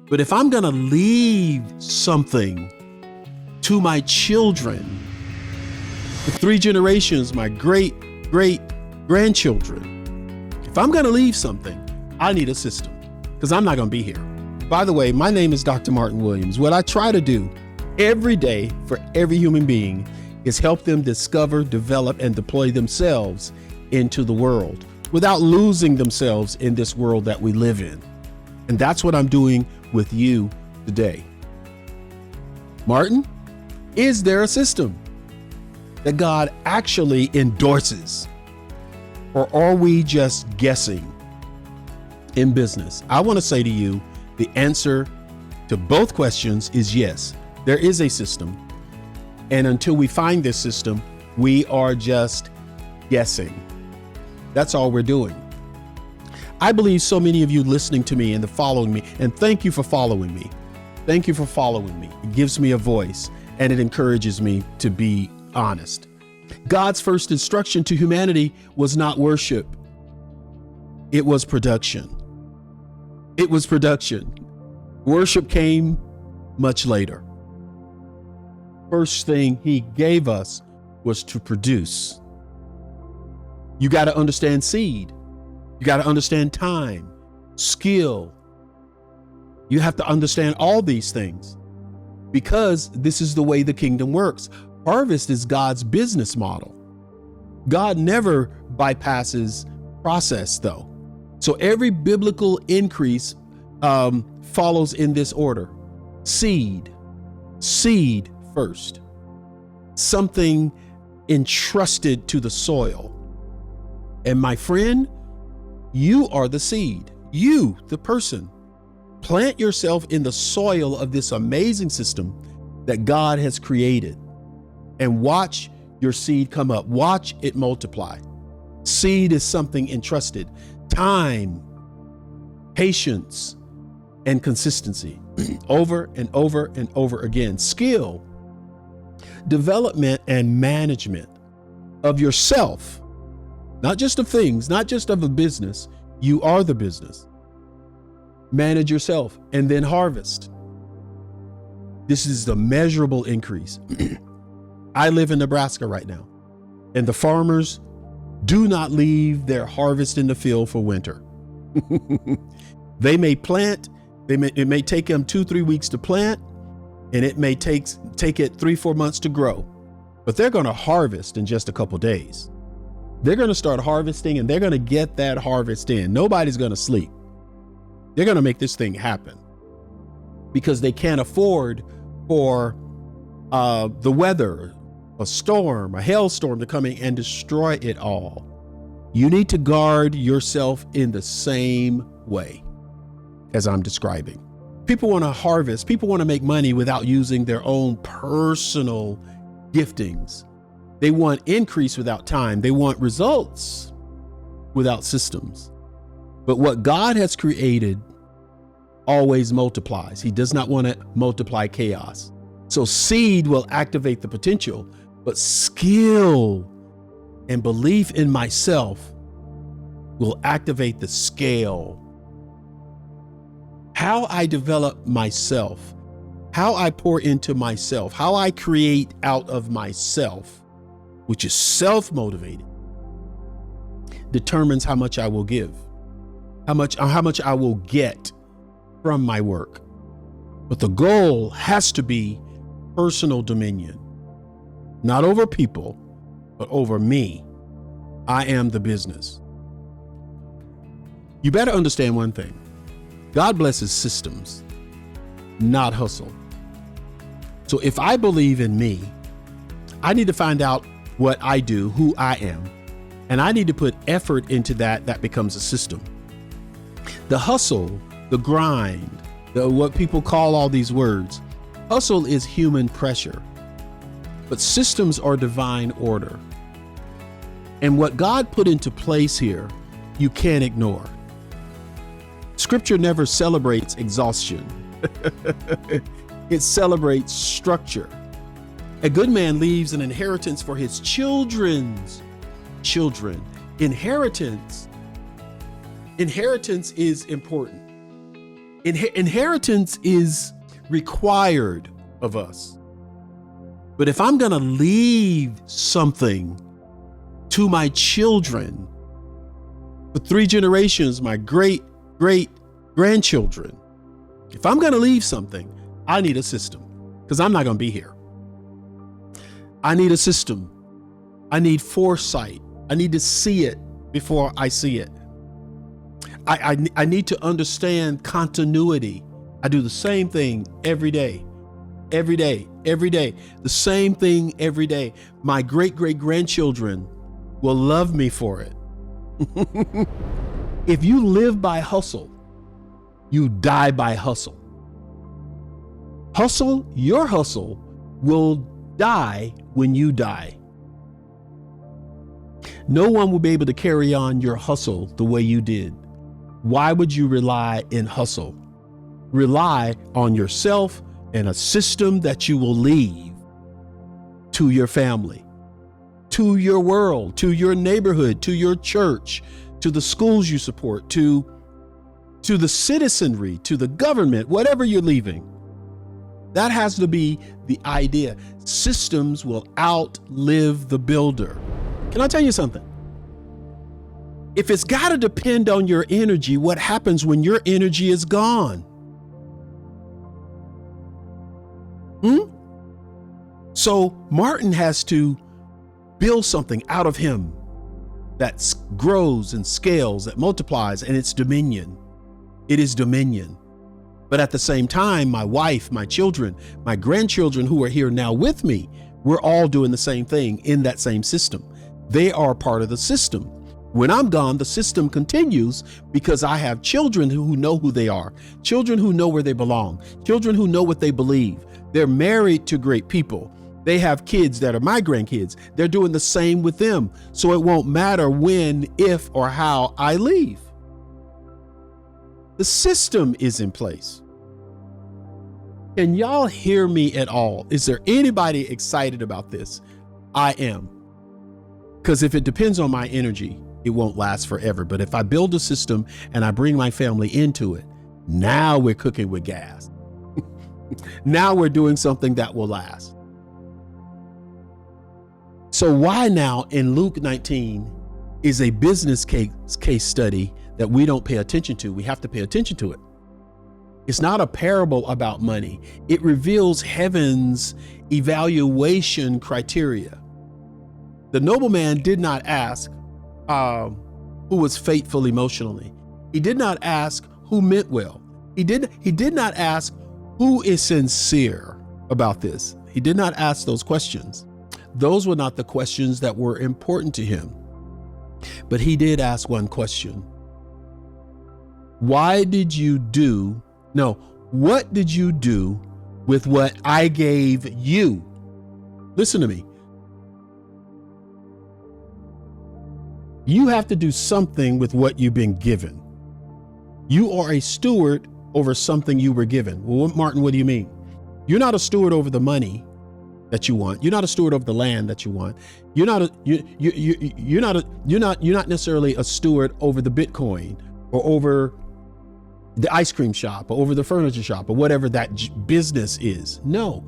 But if I'm going to leave something to my children, the 3 generations, my great grandchildren, if I'm going to leave something, I need a system, because I'm not going to be here. By the way, my name is Dr. Martin Williams. What I try to do every day for every human being is help them discover, develop, and deploy themselves into the world without losing themselves in this world that we live in. And that's what I'm doing with you today. Martin, is there a system that God actually endorses? Or are we just guessing in business? I want to say to you, the answer to both questions is yes. There is a system. And until we find this system, we are just guessing. That's all we're doing. I believe so many of you listening to me and following me, and thank you for following me. Thank you for following me. It gives me a voice and it encourages me to be honest. God's first instruction to humanity was not worship. It was production. It was production. Worship came much later. First thing he gave us was to produce. You got to understand seed. You got to understand time, skill. You have to understand all these things because this is the way the kingdom works. Harvest is God's business model. God never bypasses process, though. So every biblical increase follows in this order. Seed first. Something entrusted to the soil. And my friend, you are the seed. You, the person. Plant yourself in the soil of this amazing system that God has created and watch your seed come up. Watch it multiply. Seed is something entrusted. Time, patience, and consistency over and over and over again. Skill, development, and management of yourself. Not just of things, not just of a business. You are the business. Manage yourself and then harvest. This is the measurable increase. I live in Nebraska right now, and the farmers do not leave their harvest in the field for winter. They may plant. It may take them 2-3 weeks to plant, and it may take it 3-4 months to grow, but they're going to harvest in just a couple days. They're going to start harvesting and they're going to get that harvest in. Nobody's going to sleep. They're going to make this thing happen because they can't afford for the weather, a storm, a hailstorm to come in and destroy it all. You need to guard yourself in the same way as I'm describing. People want to harvest. People want to make money without using their own personal giftings. They want increase without time. They want results without systems. But what God has created always multiplies. He does not want to multiply chaos. So seed will activate the potential, but skill and belief in myself will activate the scale. How I develop myself, how I pour into myself, how I create out of myself, which is self-motivated, determines how much I will give, how much I will get from my work. But the goal has to be personal dominion, not over people, but over me. I am the business. You better understand one thing. God blesses systems, not hustle. So if I believe in me, I need to find out what I do, who I am, and I need to put effort into that becomes a system. The hustle, the grind, what people call all these words, hustle is human pressure, but systems are divine order. And what God put into place here, you can't ignore. Scripture never celebrates exhaustion. It celebrates structure. A good man leaves an inheritance for his children's children. Inheritance is important. Inheritance is required of us. But if I'm going to leave something to my children for 3 generations, my great grandchildren, if I'm going to leave something, I need a system, because I'm not going to be here. I need a system. I need foresight. I need to see it before I see it. I need to understand continuity. I do the same thing every day, the same thing every day. My great grandchildren will love me for it. If you live by hustle, you die by hustle. Your hustle will die when you die. No one will be able to carry on your hustle the way you did. Why would you rely in hustle? Rely on yourself and a system that you will leave to your family, to your world, to your neighborhood, to your church, to the schools you support, to the citizenry, to the government, whatever you're leaving. That has to be the idea. Systems will outlive the builder. Can I tell you something? If it's got to depend on your energy, what happens when your energy is gone? So Martin has to build something out of him that grows and scales, that multiplies, and it's dominion. It is dominion. But at the same time, my wife, my children, my grandchildren who are here now with me, we're all doing the same thing in that same system. They are part of the system. When I'm gone, the system continues because I have children who know who they are, children who know where they belong, children who know what they believe. They're married to great people. They have kids that are my grandkids. They're doing the same with them. So it won't matter when, if, or how I leave. The system is in place. Can y'all hear me at all? Is there anybody excited about this? I am. Because if it depends on my energy, it won't last forever. But if I build a system and I bring my family into it, now we're cooking with gas. Now we're doing something that will last. So why now in Luke 19 is a business case study that we don't pay attention to? We have to pay attention to it. It's not a parable about money. It reveals heaven's evaluation criteria. The nobleman did not ask who was faithful emotionally. He did not ask who meant well. He did not ask who is sincere about this. He did not ask those questions. Those were not the questions that were important to him. But he did ask one question. What did you do with what I gave you? Listen to me. You have to do something with what you've been given. You are a steward over something you were given. Well, Martin, what do you mean? You're not a steward over the money that you want. You're not a steward over the land that you want. You're not necessarily a steward over the Bitcoin or over the ice cream shop or over the furniture shop or whatever that business is. No,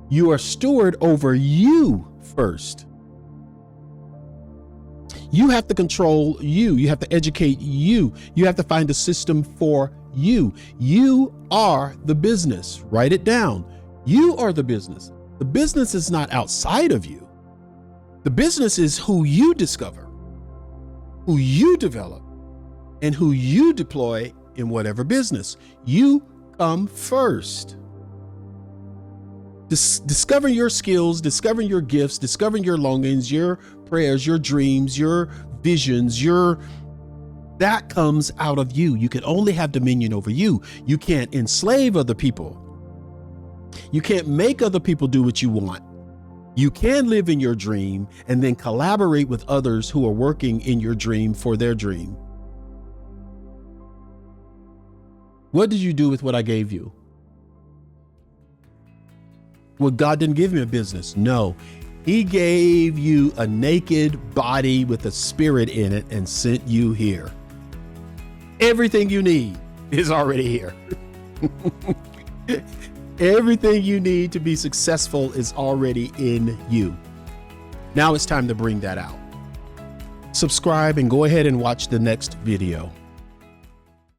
you are steward over you first. You have to control you. You have to educate you. You have to find a system for you. You are the business. Write it down. You are the business. The business is not outside of you. The business is who you discover, who you develop, and who you deploy in whatever business. You come first. Discovering your skills, discovering your gifts, discovering your longings, your prayers, your dreams, your visions, that comes out of you. You can only have dominion over you. You can't enslave other people. You can't make other people do what you want. You can live in your dream and then collaborate with others who are working in your dream for their dream. What did you do with what I gave you? Well, God didn't give me a business. No, He gave you a naked body with a spirit in it and sent you here. Everything you need is already here. Everything you need to be successful is already in you. Now it's time to bring that out. Subscribe and go ahead and watch the next video.